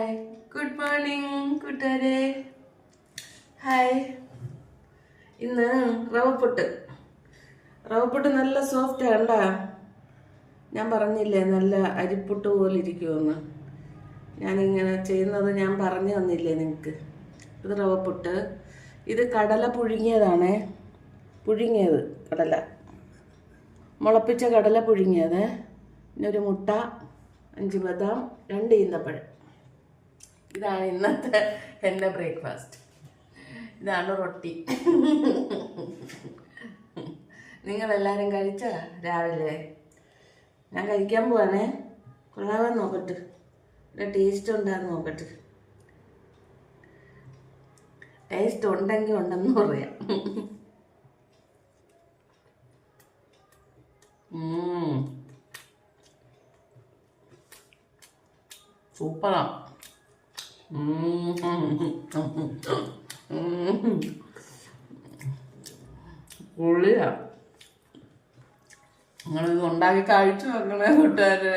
Hi, good morning കൂട്ടുകാരെ. Hi. ഇന്ന് റവപ്പുട്ട് നല്ല സോഫ്റ്റ് കണ്ടാ. ഞാൻ പറഞ്ഞില്ലേ നല്ല അരിപ്പുട്ട് പോലെ ഇരിക്കുമെന്ന്. ഞാനിങ്ങനെ ചെയ്യുന്നത് ഞാൻ പറഞ്ഞു തന്നില്ലേ നിങ്ങൾക്ക്. ഇത് റവപ്പുട്ട്. ഇത് കടല പുഴുങ്ങിയതാണേ. പുഴുങ്ങിയത് കടല, മുളപ്പിച്ച കടല പുഴുങ്ങിയത്. പിന്നെ ഒരു മുട്ട, 5 ബദാം, 2 ഈന്തപ്പഴം. ഇതാണ് ഇന്നത്തെ എൻ്റെ ബ്രേക്ക്ഫാസ്റ്റ്. ഇതാണ് റൊട്ടി. നിങ്ങളെല്ലാവരും കഴിച്ച രാവിലെ? ഞാൻ കഴിക്കാൻ പോവാണേ. കൊള്ളാമെന്ന് നോക്കട്ടെ, ടേസ്റ്റ് ഉണ്ടാന്ന് നോക്കട്ടെ. ടേസ്റ്റ് ഉണ്ടെങ്കിൽ ഉണ്ടെന്ന് പറയാം. സൂപ്പറാ. പൊള്ളിയാ. നിങ്ങളിത് ഉണ്ടാക്കി കഴിച്ചു നോക്കണേ കൂട്ടുകാരെ.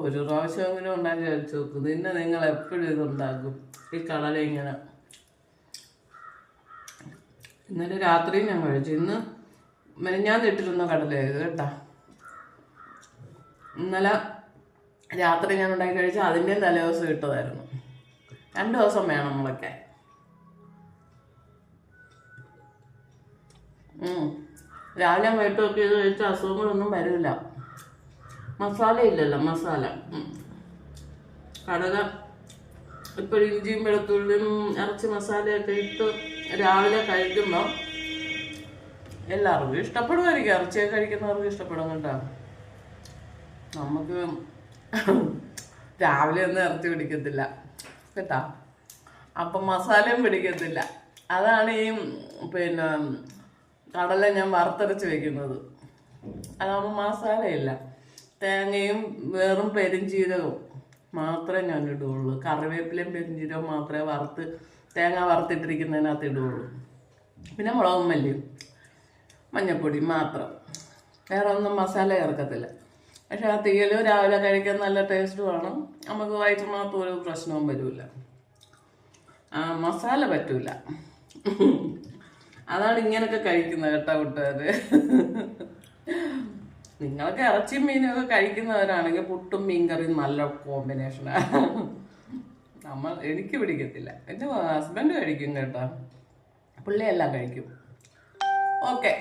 ഒരു പ്രാവശ്യം അങ്ങനെ ഉണ്ടാക്കി കഴിച്ചു നോക്കും. പിന്നെ നിങ്ങൾ എപ്പോഴും ഇതുണ്ടാക്കും. ഈ കടല ഇങ്ങനെ. ഇന്നലെ രാത്രിയും ഞാൻ കഴിച്ചു. ഇന്ന് മെനഞ്ഞാന്ന് ഇട്ടിരുന്ന കടലയായത് കേട്ടാ. ഇന്നലെ രാത്രി ഞാൻ ഉണ്ടാക്കി കഴിച്ചാൽ അതിൻ്റെയും തലേദിവസം ഇട്ടതായിരുന്നു. 2 ദിവസം വേണം നമ്മളൊക്കെ. രാവിലെ വൈകിട്ടൊക്കെ ഇത് കഴിച്ച അസുഖങ്ങളൊന്നും വരില്ല. മസാല ഇല്ലല്ലോ, മസാല. കടല ഇപ്പോൾ ഇഞ്ചിയും വെളുത്തുള്ളിയും ഇറച്ചി മസാലയൊക്കെ ഇട്ട് രാവിലെ കഴിക്കുമ്പോൾ എല്ലാവർക്കും ഇഷ്ടപ്പെടുമായിരിക്കും. ഇറച്ചിയൊക്കെ കഴിക്കുന്നവർക്ക് ഇഷ്ടപ്പെടും കേട്ടോ. നമുക്ക് രാവിലെ ഒന്നും ഇറച്ചി പിടിക്കത്തില്ല കേട്ടാ. അപ്പം മസാലയും പിടിക്കത്തില്ല. അതാണ് ഈ പിന്നെ കടല ഞാൻ വറുത്തരച്ച് വെക്കുന്നത്. അതാകുമ്പോൾ മസാലയില്ല. തേങ്ങയും വെറും പെരുംജീരകവും മാത്രമേ ഞാൻ ഇടുകയുള്ളൂ. കറിവേപ്പിലയും പെരുംജീരകവും മാത്രമേ തേങ്ങ വറുത്തിട്ടിരിക്കുന്നതിനകത്ത് ഇടുകയുള്ളൂ. പിന്നെ മുളകും മല്ലിയും മഞ്ഞൾപ്പൊടി മാത്രം. വേറെ ഒന്നും മസാല ചേർക്കത്തില്ല. പക്ഷെ ആ തീയൽ രാവിലെ കഴിക്കാൻ നല്ല ടേസ്റ്റുമാണ്. നമുക്ക് വയറ്റിനകത്ത് ഒരു പ്രശ്നവും വരില്ല. മസാല പറ്റൂല. അതാണ് ഇങ്ങനൊക്കെ കഴിക്കുന്നത് കേട്ടോ കൂട്ടുകാര്. നിങ്ങളൊക്കെ ഇറച്ചിയും മീനൊക്കെ കഴിക്കുന്നവരാണെങ്കിൽ പുട്ടും മീൻകറിയും നല്ല കോമ്പിനേഷനാണ്. എനിക്ക് പിടിക്കത്തില്ല. എൻ്റെ ഹസ്ബൻഡ് കഴിക്കും കേട്ടോ. പുള്ളിയെല്ലാം കഴിക്കും. Okay,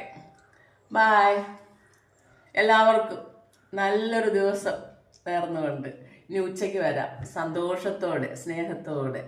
bye. എല്ലാവർക്കും നല്ലൊരു ദിവസം നേർന്നുകൊണ്ട് ഇനി ഉച്ചയ്ക്ക് വരാം. സന്തോഷത്തോടെ, സ്നേഹത്തോടെ.